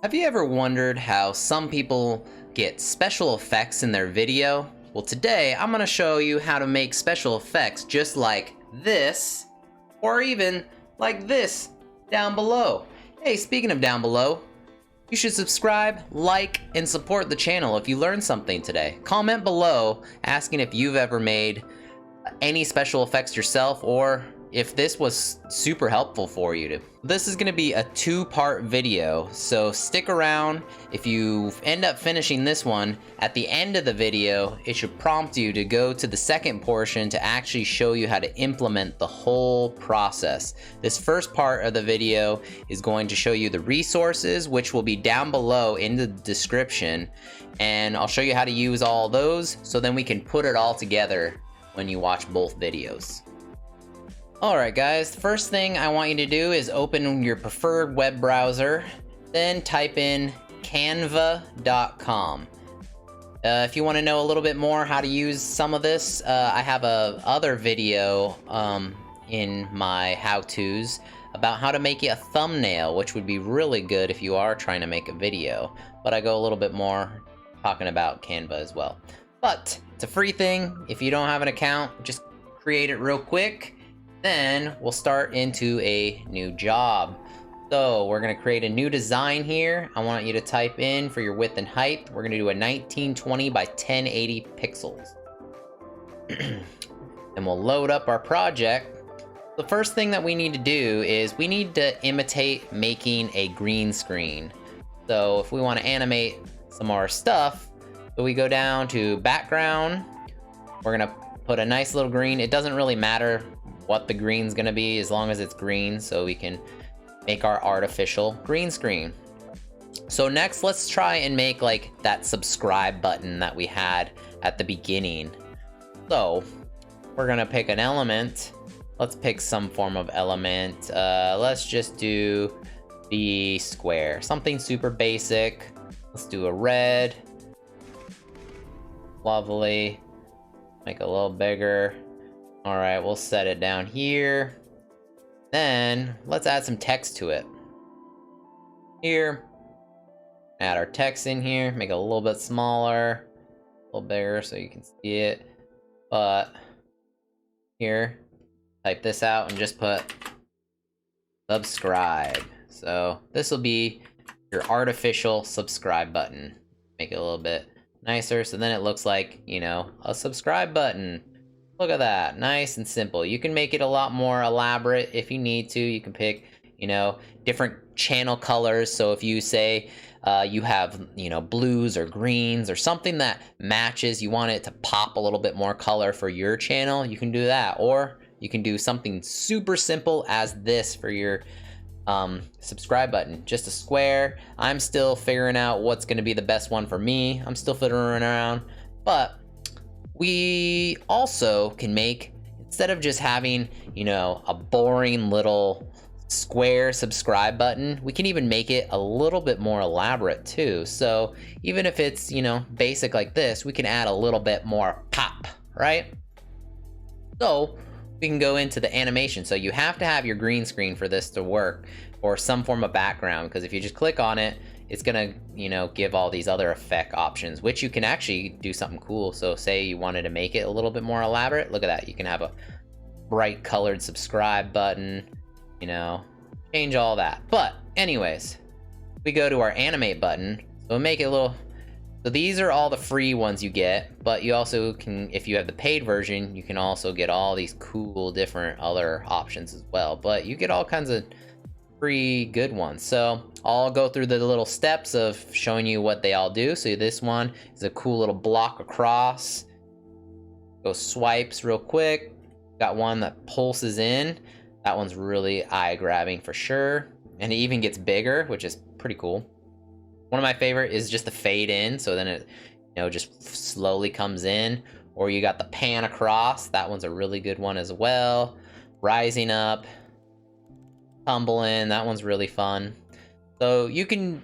Have you ever wondered how some people get special effects in their video? Well, today I'm going to show you how to make special effects just like this, or even like this down below. Hey, speaking of down below, you should subscribe, like, and support the channel if you learned something today. Comment below asking if you've ever made any special effects yourself, or if this was super helpful for you. This is going to be a two-part video, so stick around. If you end up finishing this one, at the end of the video, it should prompt you to go to the second portion to actually show you how to implement the whole process. This first part of the video is going to show you the resources, which will be down below in the description, and I'll show you how to use all those, so then we can put it all together when you watch both videos. Alright guys, the first thing I want you to do is open your preferred web browser, then type in Canva.com. If you want to know a little bit more how to use some of this, I have a other video in my how-tos about how to make a thumbnail, which would be really good if you are trying to make a video, but I go a little bit more talking about Canva as well. But it's a free thing. If you don't have an account, just create it real quick. Then we'll start into a new job. So we're going to create a new design here. I want you to type in for your width and height. We're going to do a 1920 by 1080 pixels. And we'll load up our project. The first thing that we need to do is we need to imitate making a green screen. So if we want to animate some of our stuff, so we go down to background. We're going to put a nice little green. It doesn't really matter what the green's gonna be as long as it's green, so we can make our artificial green screen. So next, let's try and make like that subscribe button that we had at the beginning. So we're gonna pick an element. Let's pick some form of element. Let's just do the square, something super basic. Let's do a red. Lovely. Make it a little bigger. All right, we'll set it down here. Then let's add some text to it. Here, add our text in here, make it a little bit smaller, a little bigger so you can see it. But here, type this out and just put subscribe. So this will be your artificial subscribe button. Make it a little bit nicer so then it looks like, you know, a subscribe button. Look at that, nice and simple. You can make it a lot more elaborate if you need to. You can pick, you know, different channel colors. So if you say you have, you know, blues or greens or something that matches, you want it to pop a little bit more color for your channel, you can do that. Or you can do something super simple as this for your subscribe button, just a square. I'm still figuring out what's going to be the best one for me. I'm still fiddling around, but we also can make, instead of just having, you know, a boring little square subscribe button, we can even make it a little bit more elaborate too. So even if it's, you know, basic like this, we can add a little bit more pop, right? So we can go into the animation. So you have to have your green screen for this to work, or some form of background, because if you just click on it, it's gonna, you know, give all these other effect options, which you can actually do something cool. So say you wanted to make it a little bit more elaborate, look at that. You can have a bright colored subscribe button, you know, change all that. But anyways, we go to our animate button. So we'll make it a little, so these are all the free ones you get, but you also can, if you have the paid version, you can also get all these cool different other options as well. But you get all kinds of free good ones. So I'll go through the little steps of showing you what they all do. So this one is a cool little block across. Go swipes real quick. Got one that pulses in. That one's really eye-grabbing for sure. And it even gets bigger, which is pretty cool. One of my favorite is just the fade in. So then it, you know, just slowly comes in. Or you got the pan across. That one's a really good one as well. Rising up. Tumble in, that one's really fun. So you can, you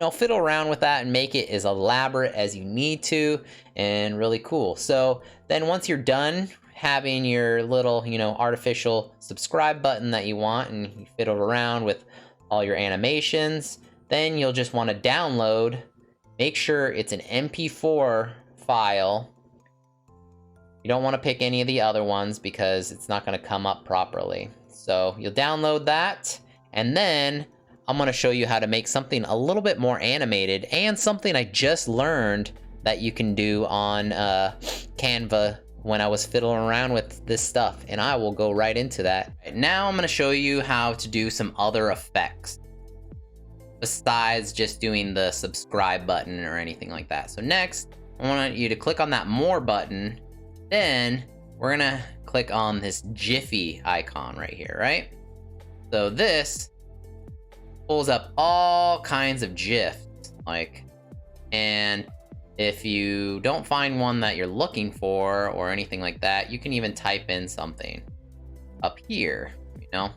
know, fiddle around with that and make it as elaborate as you need to, and really cool. So then once you're done having your little, you know, artificial subscribe button that you want, and you fiddle around with all your animations, then you'll just want to download. Make sure it's an MP4 file. You don't want to pick any of the other ones because it's not going to come up properly. So you'll download that, and then I'm going to show you how to make something a little bit more animated, and something I just learned that you can do on Canva when I was fiddling around with this stuff, and I will go right into that. Now I'm going to show you how to do some other effects besides just doing the subscribe button or anything like that. So next, I want you to click on that more button. Then we're gonna click on this Giphy icon right here, right? So this pulls up all kinds of GIFs, and if you don't find one that you're looking for or anything like that, you can even type in something up here, you know?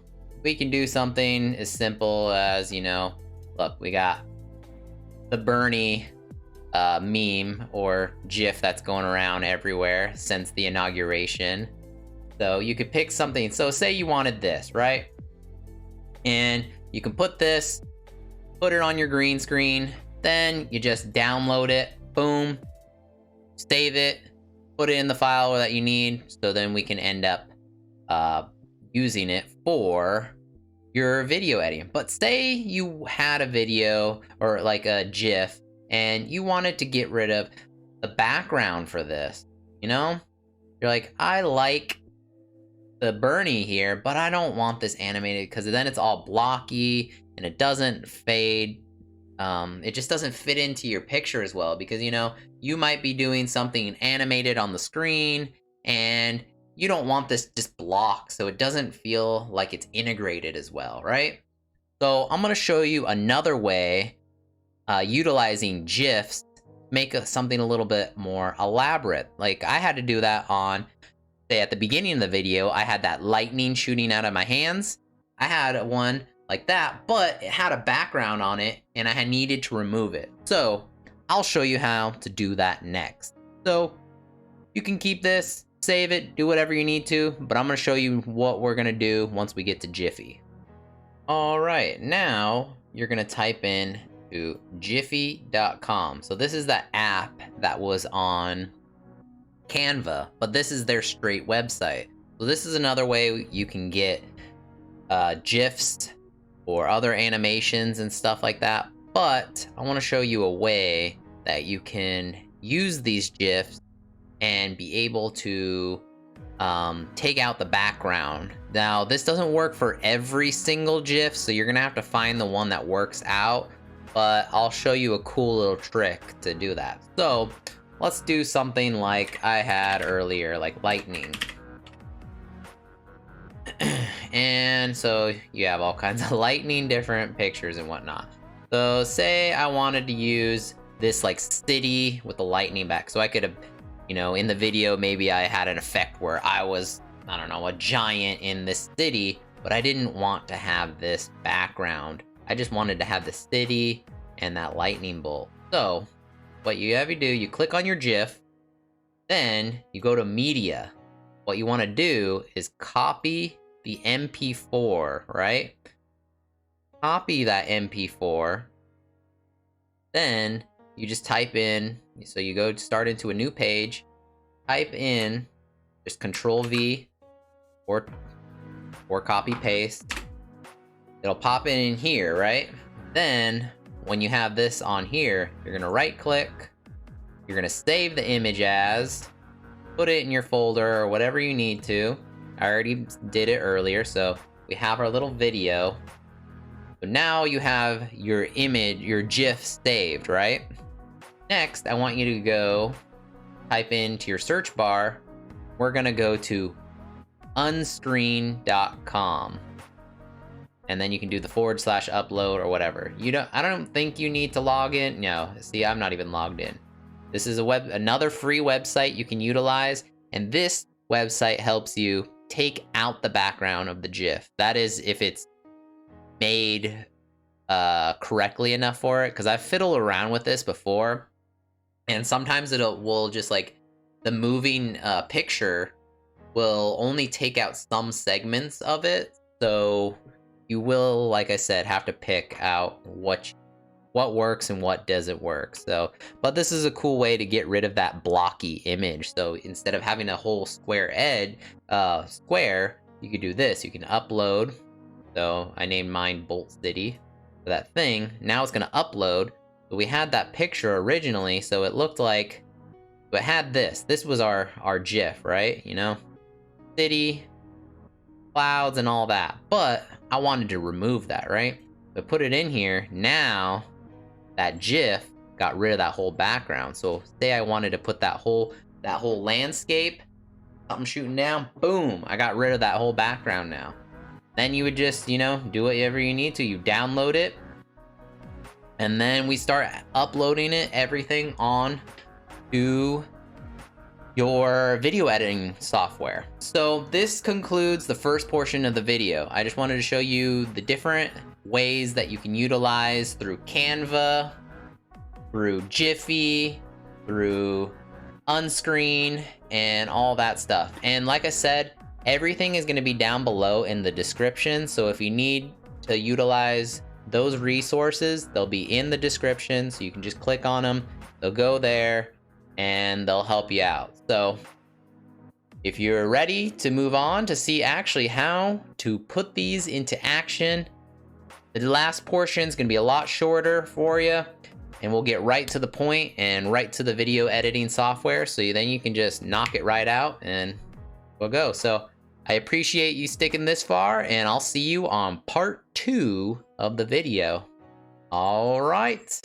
We can do something as simple as, you know, look, we got the Bernie meme or GIF that's going around everywhere since the inauguration. So you could pick something. So say you wanted this, right? And you can put this, put it on your green screen, then you just download it, boom, save it, put it in the file that you need, so then we can end up using it for your video editing. But say you had a video or like a GIF and you wanted to get rid of the background for this, you know? You're like, I like the Bernie here, but I don't want this animated because then it's all blocky and it doesn't fade. It just doesn't fit into your picture as well because, you know, you might be doing something animated on the screen and you don't want this just block so it doesn't feel like it's integrated as well, right? So I'm going to show you another way utilizing GIFs, make something a little bit more elaborate. Like I had to do that on, say at the beginning of the video, I had that lightning shooting out of my hands. I had one like that, but it had a background on it and I had needed to remove it. So I'll show you how to do that next. So you can keep this, save it, do whatever you need to, but I'm going to show you what we're going to do once we get to Giphy. All right, now you're going to type in to Giphy.com. So this is the app that was on Canva, but this is their straight website. So this is another way you can get GIFs or other animations and stuff like that. But I want to show you a way that you can use these GIFs and be able to take out the background. Now, this doesn't work for every single GIF, so you're gonna have to find the one that works out, but I'll show you a cool little trick to do that. So let's do something like I had earlier, like lightning. And so you have all kinds of lightning, different pictures and whatnot. So say I wanted to use this like city with the lightning back. So I could have, you know, in the video, maybe I had an effect where I was, I don't know, a giant in this city, but I didn't want to have this background. I just wanted to have the city and that lightning bolt. So what you have to do, you click on your GIF, then you go to media. What you want to do is copy the MP4, right? Copy that MP4. Then you just type in, so you go start into a new page, type in, just Control V or copy paste. It'll pop in here, right? Then when you have this on here, you're gonna right click, you're gonna save the image as, put it in your folder or whatever you need to. I already did it earlier, so we have our little video. So now you have your image, your GIF saved, right? Next, I want you to go type into your search bar. We're gonna go to unscreen.com. And then you can do the /upload or whatever. I don't think you need to log in. No, see, I'm not even logged in. This is another free website you can utilize, and this website helps you take out the background of the GIF. That is if it's made correctly enough for it, because I've fiddled around with this before, and sometimes will just like the moving picture will only take out some segments of it, so you will, like I said, have to pick out what what works and what doesn't work. So, but this is a cool way to get rid of that blocky image. So instead of having a whole square edge, you could do this. You can upload. So I named mine Bolt City for that thing. Now it's gonna upload. But we had that picture originally, so it looked like, but it had this. This was our GIF, right? You know, city, clouds, and all that. But I wanted to remove that, right? But put it in here. Now that GIF got rid of that whole background. So say I wanted to put that whole landscape, something shooting down, boom, I got rid of that whole background now. Then you would just, you know, do whatever you need to. You download it, and then we start uploading it, everything on to your video editing software. So this concludes the first portion of the video. I just wanted to show you the different ways that you can utilize through Canva, through Giphy, through Unscreen, and all that stuff. And like I said, everything is going to be down below in the description. So if you need to utilize those resources, they'll be in the description. So you can just click on them. They'll go there and they'll help you out. So if you're ready to move on to see actually how to put these into action, the last portion is going to be a lot shorter for you, and we'll get right to the point and right to the video editing software. So then you can just knock it right out and we'll go. So I appreciate you sticking this far, and I'll see you on part 2 of the video. All right.